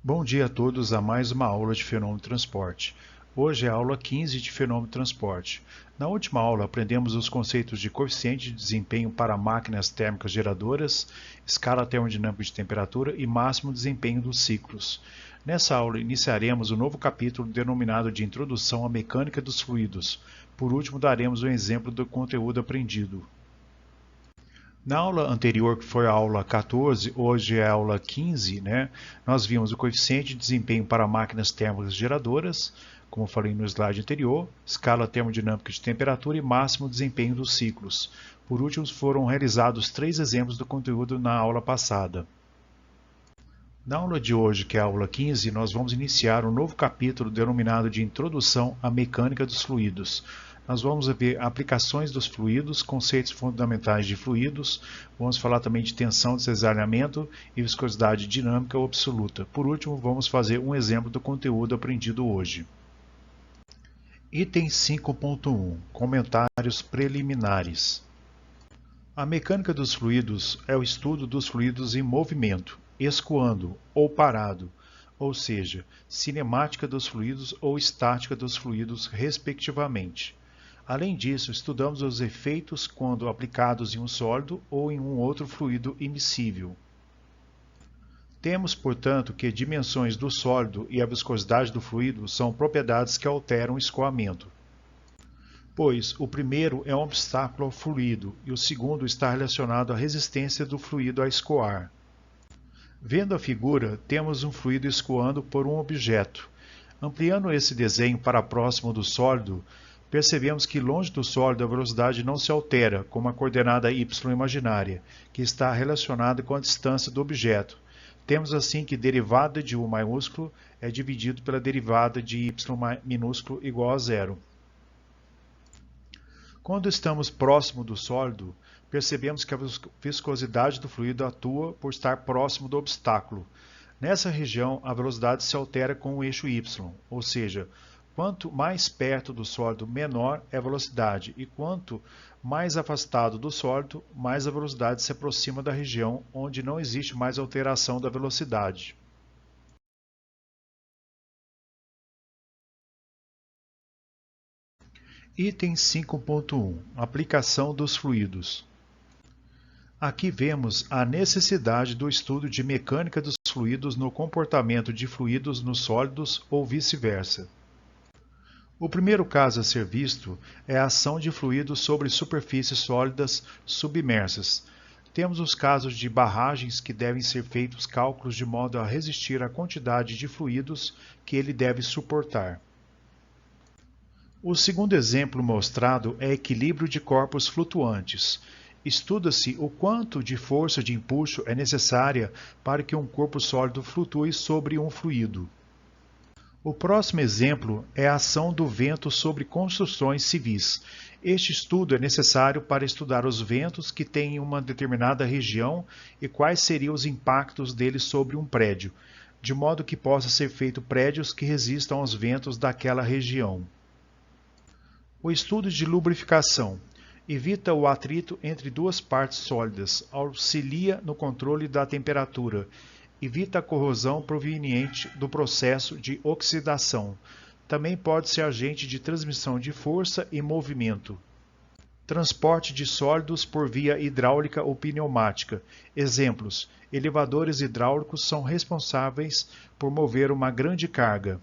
Bom dia a todos a mais uma aula de fenômeno transporte. Hoje é a aula 15 de fenômeno transporte. Na última aula aprendemos os conceitos de coeficiente de desempenho para máquinas térmicas geradoras, escala termodinâmica de temperatura e máximo desempenho dos ciclos. Nessa aula iniciaremos um novo capítulo denominado de Introdução à Mecânica dos Fluidos. Por último, daremos um exemplo do conteúdo aprendido. Na aula anterior, que foi a aula 14, hoje é a aula 15, nós vimos o coeficiente de desempenho para máquinas térmicas geradoras, como falei no slide anterior, escala termodinâmica de temperatura e máximo desempenho dos ciclos. Por último, foram realizados 3 exemplos do conteúdo na aula passada. Na aula de hoje, que é a aula 15, nós vamos iniciar um novo capítulo denominado de Introdução à Mecânica dos Fluidos. Nós vamos ver aplicações dos fluidos, conceitos fundamentais de fluidos, vamos falar também de tensão, desalinhamento e viscosidade dinâmica ou absoluta. Por último, vamos fazer um exemplo do conteúdo aprendido hoje. Item 5.1 Comentários preliminares. A mecânica dos fluidos é o estudo dos fluidos em movimento, escoando ou parado, ou seja, cinemática dos fluidos ou estática dos fluidos, respectivamente. Além disso, estudamos os efeitos quando aplicados em um sólido ou em um outro fluido immiscível. Temos, portanto, que dimensões do sólido e a viscosidade do fluido são propriedades que alteram o escoamento, pois o primeiro é um obstáculo ao fluido e o segundo está relacionado à resistência do fluido a escoar. Vendo a figura, temos um fluido escoando por um objeto. Ampliando esse desenho para próximo do sólido, percebemos que longe do sólido a velocidade não se altera, como a coordenada y imaginária, que está relacionada com a distância do objeto. Temos assim que derivada de U maiúsculo é dividido pela derivada de y minúsculo igual a zero. Quando estamos próximo do sólido, percebemos que a viscosidade do fluido atua por estar próximo do obstáculo. Nessa região, a velocidade se altera com o eixo y, ou seja, quanto mais perto do sólido, menor é a velocidade, e quanto mais afastado do sólido, mais a velocidade se aproxima da região onde não existe mais alteração da velocidade. Item 5.1 Aplicação dos fluidos. Aqui vemos a necessidade do estudo de mecânica dos fluidos no comportamento de fluidos nos sólidos ou vice-versa. O primeiro caso a ser visto é a ação de fluidos sobre superfícies sólidas submersas. Temos os casos de barragens que devem ser feitos cálculos de modo a resistir à quantidade de fluidos que ele deve suportar. O segundo exemplo mostrado é equilíbrio de corpos flutuantes. Estuda-se o quanto de força de empuxo é necessária para que um corpo sólido flutue sobre um fluido. O próximo exemplo é a ação do vento sobre construções civis. Este estudo é necessário para estudar os ventos que têm em uma determinada região e quais seriam os impactos deles sobre um prédio, de modo que possa ser feito prédios que resistam aos ventos daquela região. O estudo de lubrificação evita o atrito entre duas partes sólidas, auxilia no controle da temperatura, evita a corrosão proveniente do processo de oxidação. Também pode ser agente de transmissão de força e movimento. Transporte de sólidos por via hidráulica ou pneumática. Exemplos: elevadores hidráulicos são responsáveis por mover uma grande carga.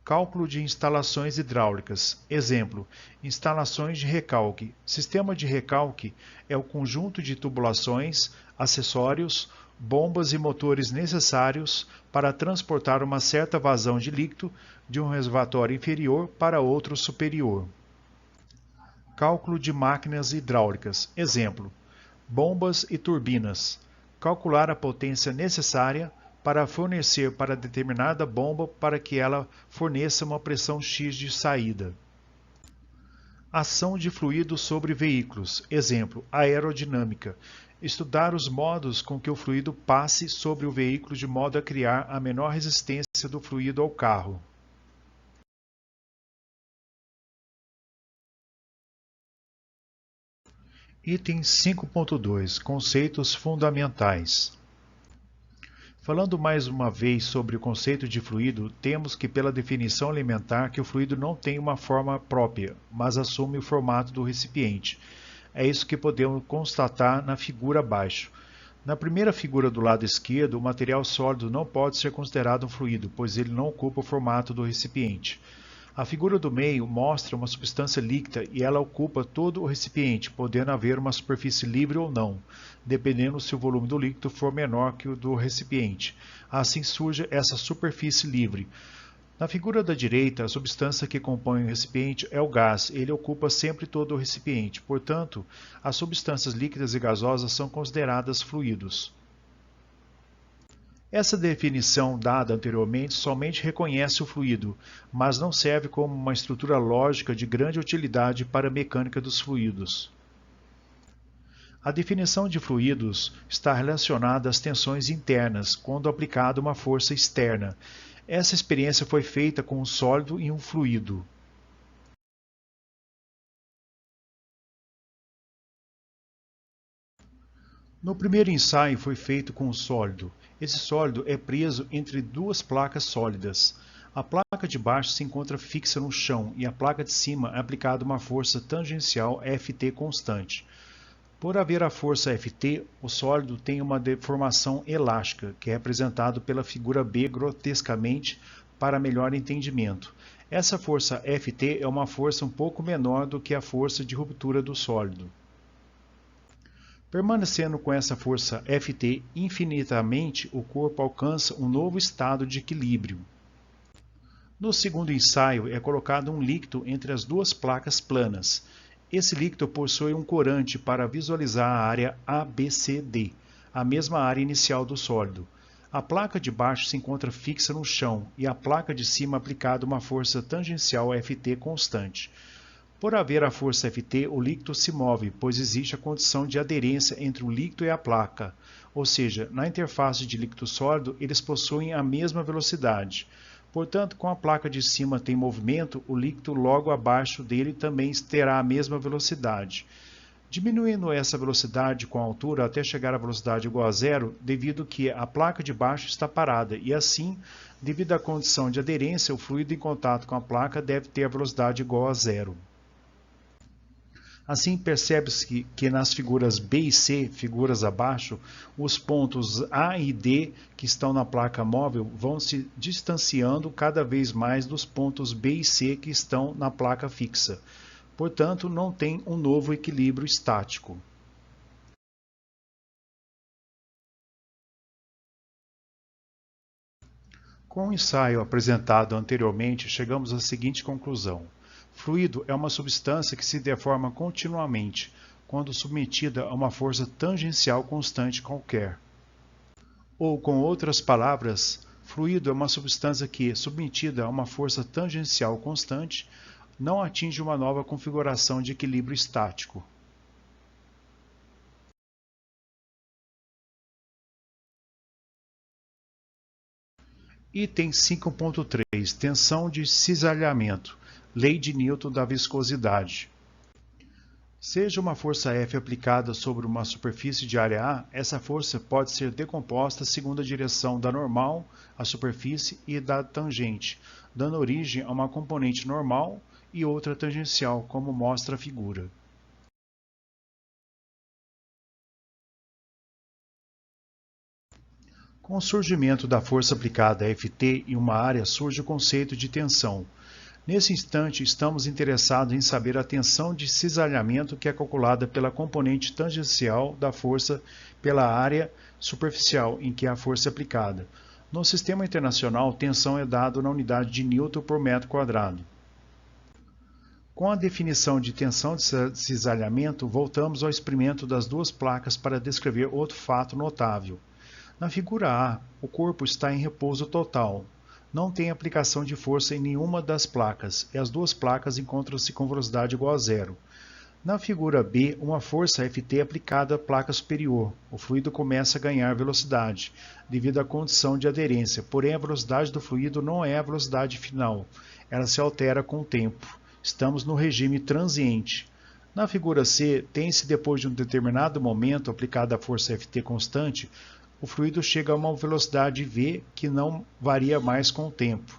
Cálculo de instalações hidráulicas. Exemplo: instalações de recalque. Sistema de recalque é o conjunto de tubulações, acessórios, bombas e motores necessários para transportar uma certa vazão de líquido de um reservatório inferior para outro superior. Cálculo de máquinas hidráulicas. Exemplo: bombas e turbinas. Calcular a potência necessária para fornecer para determinada bomba para que ela forneça uma pressão X de saída. Ação de fluidos sobre veículos. Exemplo: aerodinâmica. Estudar os modos com que o fluido passe sobre o veículo de modo a criar a menor resistência do fluido ao carro. Item 5.2 Conceitos fundamentais. Falando mais uma vez sobre o conceito de fluido, temos que, pela definição alimentar, que o fluido não tem uma forma própria, mas assume o formato do recipiente. É isso que podemos constatar na figura abaixo. Na primeira figura do lado esquerdo, o material sólido não pode ser considerado um fluido, pois ele não ocupa o formato do recipiente. A figura do meio mostra uma substância líquida e ela ocupa todo o recipiente, podendo haver uma superfície livre ou não, dependendo se o volume do líquido for menor que o do recipiente. Assim surge essa superfície livre. Na figura da direita, a substância que compõe o recipiente é o gás. Ele ocupa sempre todo o recipiente. Portanto, as substâncias líquidas e gasosas são consideradas fluidos. Essa definição dada anteriormente somente reconhece o fluido, mas não serve como uma estrutura lógica de grande utilidade para a mecânica dos fluidos. A definição de fluidos está relacionada às tensões internas, quando aplicada uma força externa. Essa experiência foi feita com um sólido e um fluido. No primeiro ensaio foi feito com um sólido. Esse sólido é preso entre duas placas sólidas. A placa de baixo se encontra fixa no chão e a placa de cima é aplicada uma força tangencial Ft constante. Por haver a força Ft, o sólido tem uma deformação elástica, que é representado pela figura B grotescamente para melhor entendimento. Essa força Ft é uma força um pouco menor do que a força de ruptura do sólido. Permanecendo com essa força Ft infinitamente, o corpo alcança um novo estado de equilíbrio. No segundo ensaio, é colocado um líquido entre as duas placas planas. Esse líquido possui um corante para visualizar a área ABCD, a mesma área inicial do sólido. A placa de baixo se encontra fixa no chão e a placa de cima aplicada uma força tangencial Ft constante. Por haver a força Ft, o líquido se move, pois existe a condição de aderência entre o líquido e a placa, ou seja, na interface de líquido sólido, eles possuem a mesma velocidade. Portanto, como a placa de cima tem movimento, o líquido logo abaixo dele também terá a mesma velocidade. Diminuindo essa velocidade com a altura até chegar à velocidade igual a zero, devido que a placa de baixo está parada, e assim, devido à condição de aderência, o fluido em contato com a placa deve ter a velocidade igual a zero. Assim, percebe-se que nas figuras B e C, figuras abaixo, os pontos A e D que estão na placa móvel vão se distanciando cada vez mais dos pontos B e C que estão na placa fixa. Portanto, não tem um novo equilíbrio estático. Com o ensaio apresentado anteriormente, chegamos à seguinte conclusão. Fluido é uma substância que se deforma continuamente, quando submetida a uma força tangencial constante qualquer. Ou, com outras palavras, fluido é uma substância que, submetida a uma força tangencial constante, não atinge uma nova configuração de equilíbrio estático. Item 5.3 Tensão de cisalhamento. Lei de Newton da viscosidade. Seja uma força F aplicada sobre uma superfície de área A, essa força pode ser decomposta segundo a direção da normal, a superfície, e da tangente, dando origem a uma componente normal e outra tangencial, como mostra a figura. Com o surgimento da força aplicada a Ft em uma área surge o conceito de tensão. Nesse instante, estamos interessados em saber a tensão de cisalhamento que é calculada pela componente tangencial da força pela área superficial em que a força é aplicada. No sistema internacional, tensão é dado na unidade de Newton por metro quadrado. Com a definição de tensão de cisalhamento, voltamos ao experimento das duas placas para descrever outro fato notável. Na figura A, o corpo está em repouso total. Não tem aplicação de força em nenhuma das placas, e as duas placas encontram-se com velocidade igual a zero. Na figura B, uma força Ft é aplicada à placa superior. O fluido começa a ganhar velocidade, devido à condição de aderência, porém a velocidade do fluido não é a velocidade final, ela se altera com o tempo. Estamos no regime transiente. Na figura C, tem-se depois de um determinado momento aplicada a força Ft constante, o fluido chega a uma velocidade v que não varia mais com o tempo.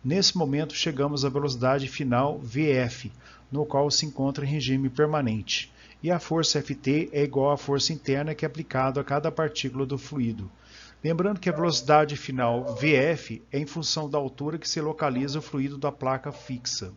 Nesse momento chegamos à velocidade final Vf, no qual se encontra em regime permanente, e a força Ft é igual à força interna que é aplicada a cada partícula do fluido. Lembrando que a velocidade final Vf é em função da altura que se localiza o fluido da placa fixa.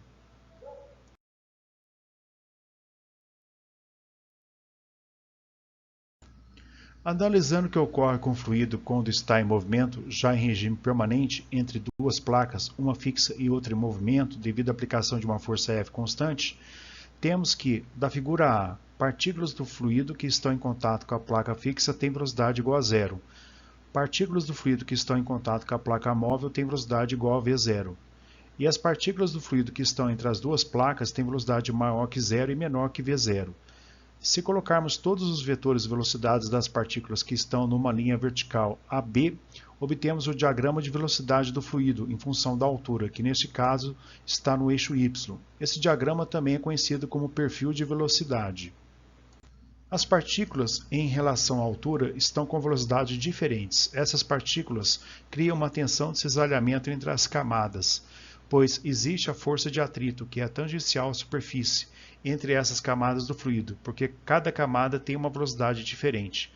Analisando o que ocorre com o fluido quando está em movimento, já em regime permanente, entre duas placas, uma fixa e outra em movimento, devido à aplicação de uma força F constante, temos que, da figura A, partículas do fluido que estão em contato com a placa fixa têm velocidade igual a zero. Partículas do fluido que estão em contato com a placa móvel têm velocidade igual a V0. E as partículas do fluido que estão entre as duas placas têm velocidade maior que zero e menor que V0. Se colocarmos todos os vetores de velocidades das partículas que estão numa linha vertical AB, obtemos o diagrama de velocidade do fluido em função da altura, que neste caso está no eixo Y. Esse diagrama também é conhecido como perfil de velocidade. As partículas, em relação à altura, estão com velocidades diferentes. Essas partículas criam uma tensão de cisalhamento entre as camadas, pois existe a força de atrito, que é tangencial à superfície, entre essas camadas do fluido, porque cada camada tem uma velocidade diferente.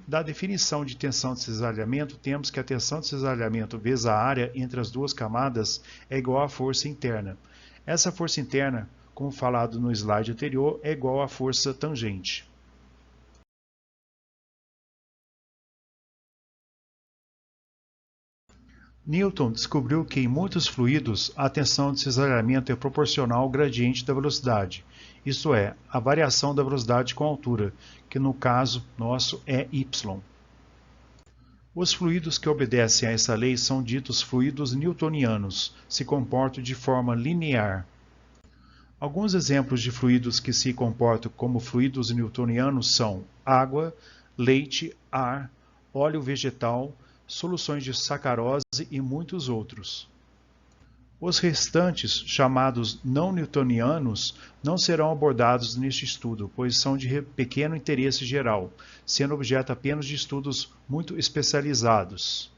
Da definição de tensão de cisalhamento, temos que a tensão de cisalhamento vezes a área entre as duas camadas é igual à força interna. Essa força interna, como falado no slide anterior, é igual à força tangente. Newton descobriu que em muitos fluidos a tensão de cisalhamento é proporcional ao gradiente da velocidade, isto é, a variação da velocidade com a altura, que no caso nosso é y. Os fluidos que obedecem a essa lei são ditos fluidos newtonianos, se comportam de forma linear. Alguns exemplos de fluidos que se comportam como fluidos newtonianos são água, leite, ar, óleo vegetal, soluções de sacarose e muitos outros. Os restantes, chamados não newtonianos, não serão abordados neste estudo, pois são de pequeno interesse geral, sendo objeto apenas de estudos muito especializados.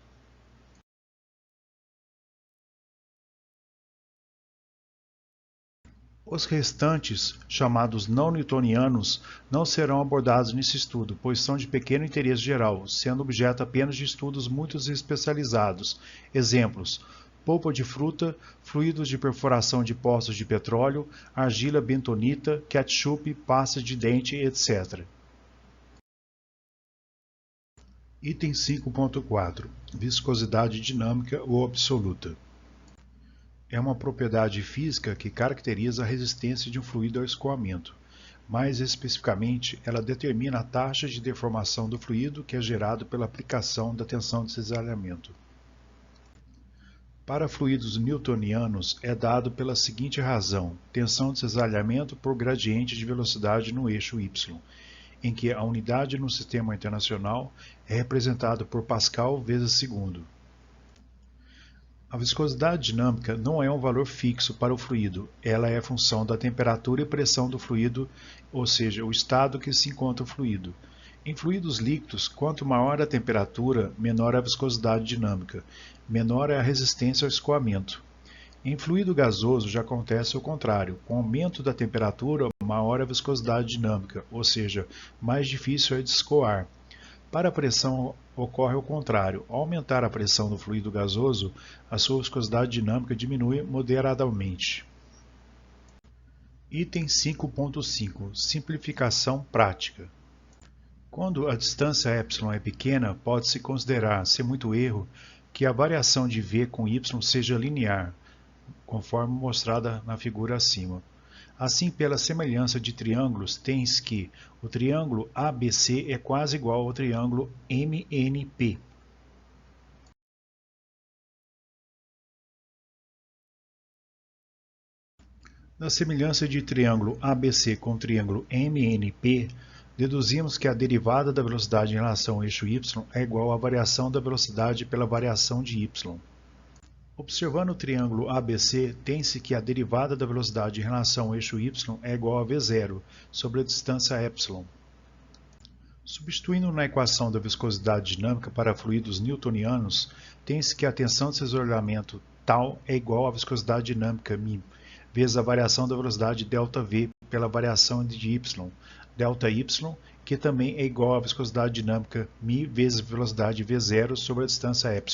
Os restantes, chamados não newtonianos, não serão abordados nesse estudo, pois são de pequeno interesse geral, sendo objeto apenas de estudos muito especializados. Exemplos: polpa de fruta, fluidos de perfuração de poços de petróleo, argila bentonita, ketchup, pasta de dente, etc. Item 5.4. Viscosidade dinâmica ou absoluta. É uma propriedade física que caracteriza a resistência de um fluido ao escoamento. Mais especificamente, ela determina a taxa de deformação do fluido que é gerado pela aplicação da tensão de cisalhamento. Para fluidos newtonianos é dado pela seguinte razão: tensão de cisalhamento por gradiente de velocidade no eixo y, em que a unidade no sistema internacional é representada por Pascal vezes segundo. A viscosidade dinâmica não é um valor fixo para o fluido, ela é função da temperatura e pressão do fluido, ou seja, o estado que se encontra o fluido. Em fluidos líquidos, quanto maior a temperatura, menor a viscosidade dinâmica, menor é a resistência ao escoamento. Em fluido gasoso já acontece o contrário, com o aumento da temperatura, maior a viscosidade dinâmica, ou seja, mais difícil é de escoar. Para a pressão ocorre o contrário. Ao aumentar a pressão do fluido gasoso, a sua viscosidade dinâmica diminui moderadamente. Item 5.5. Simplificação prática. Quando a distância ε é pequena, pode-se considerar, sem muito erro, que a variação de v com y seja linear, conforme mostrada na figura acima. Assim, pela semelhança de triângulos, tens que o triângulo ABC é quase igual ao triângulo MNP. Da semelhança de triângulo ABC com o triângulo MNP, deduzimos que a derivada da velocidade em relação ao eixo y é igual à variação da velocidade pela variação de y. Observando o triângulo ABC, tem-se que a derivada da velocidade em relação ao eixo y é igual a v0 sobre a distância ε. Substituindo na equação da viscosidade dinâmica para fluidos newtonianos, tem-se que a tensão de desenvolvimento tal é igual à viscosidade dinâmica μ, vezes a variação da velocidade ΔV pela variação de y, ΔY, que também é igual à viscosidade dinâmica μ vezes a velocidade v0 sobre a distância ε.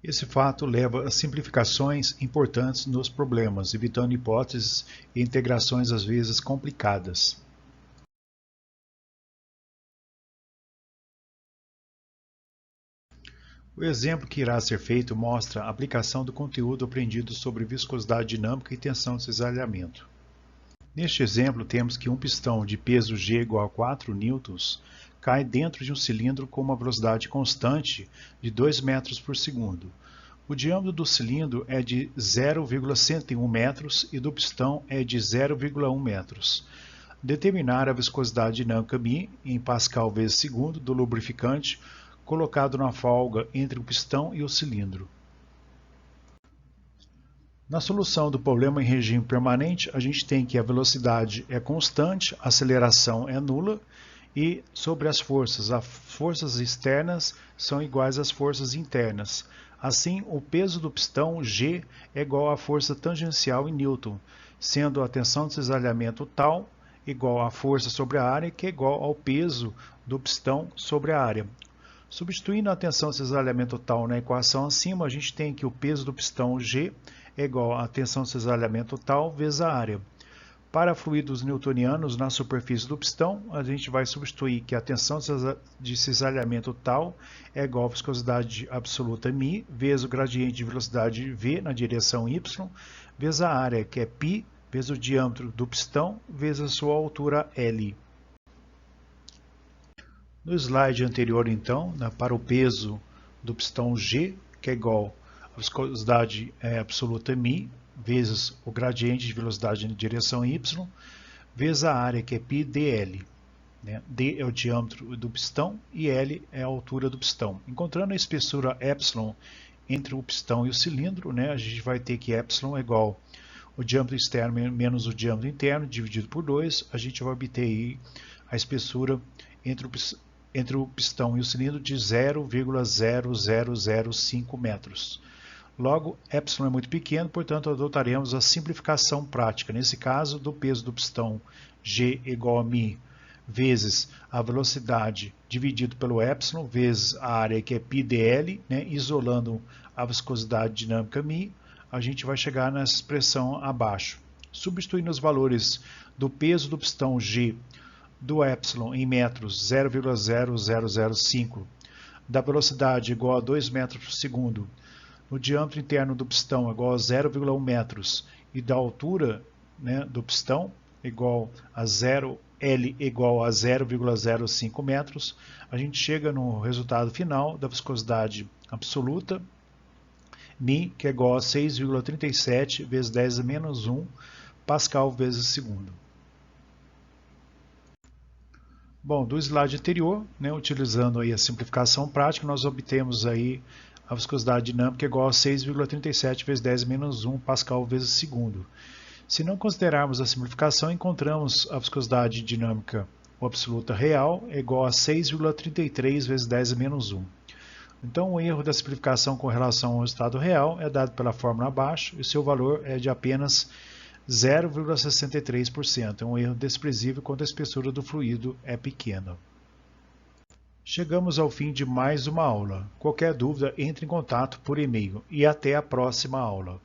Esse fato leva a simplificações importantes nos problemas, evitando hipóteses e integrações às vezes complicadas. O exemplo que irá ser feito mostra a aplicação do conteúdo aprendido sobre viscosidade dinâmica e tensão de cisalhamento. Neste exemplo, temos que um pistão de peso G igual a 4 newtons cai dentro de um cilindro com uma velocidade constante de 2 metros por segundo. O diâmetro do cilindro é de 0,101 metros e do pistão é de 0,1 metros. Determinar a viscosidade dinâmica μ em Pascal vezes segundo do lubrificante colocado na folga entre o pistão e o cilindro. Na solução do problema em regime permanente, a gente tem que a velocidade é constante, a aceleração é nula e sobre as forças externas são iguais às forças internas. Assim, o peso do pistão G é igual à força tangencial em Newton, sendo a tensão de cisalhamento tal igual à força sobre a área, que é igual ao peso do pistão sobre a área. Substituindo a tensão de cisalhamento tal na equação acima, a gente tem que o peso do pistão G é igual à tensão de cisalhamento tal vezes a área. Para fluidos newtonianos na superfície do pistão, a gente vai substituir que a tensão de cisalhamento tal é igual à viscosidade absoluta μ vezes o gradiente de velocidade v na direção y, vezes a área, que é π, vezes o diâmetro do pistão, vezes a sua altura L. No slide anterior, então, para o peso do pistão G, que é igual à viscosidade absoluta μ, vezes o gradiente de velocidade na direção y, vezes a área, que é π dl. D é o diâmetro do pistão e L é a altura do pistão. Encontrando a espessura ε entre o pistão e o cilindro, a gente vai ter que ε é igual ao diâmetro externo menos o diâmetro interno, dividido por 2, a gente vai obter aí a espessura entre o pistão e o cilindro de 0,0005 metros. Logo, ε é muito pequeno, portanto, adotaremos a simplificação prática. Nesse caso, do peso do pistão G igual a μ vezes a velocidade dividido pelo ε vezes a área, que é π dl, isolando a viscosidade dinâmica μ, a gente vai chegar nessa expressão abaixo. Substituindo os valores do peso do pistão G, do ε em metros 0,0005, da velocidade igual a 2 metros por segundo, no diâmetro interno do pistão igual a 0,1 metros e da altura do pistão igual a L igual a 0,05 metros, a gente chega no resultado final da viscosidade absoluta μ, que é igual a 6,37 vezes 10 a menos 1 Pascal vezes segundo. Bom, do slide anterior, utilizando aí a simplificação prática, nós obtemos aí a viscosidade dinâmica igual a 6,37 vezes 10 menos 1 Pascal vezes segundo. Se não considerarmos a simplificação, encontramos a viscosidade dinâmica absoluta real igual a 6,33 vezes 10 menos 1. Então, o erro da simplificação com relação ao resultado real é dado pela fórmula abaixo e seu valor é de apenas 0,63%. É um erro desprezível quando a espessura do fluido é pequena. Chegamos ao fim de mais uma aula. Qualquer dúvida, entre em contato por e-mail e até a próxima aula.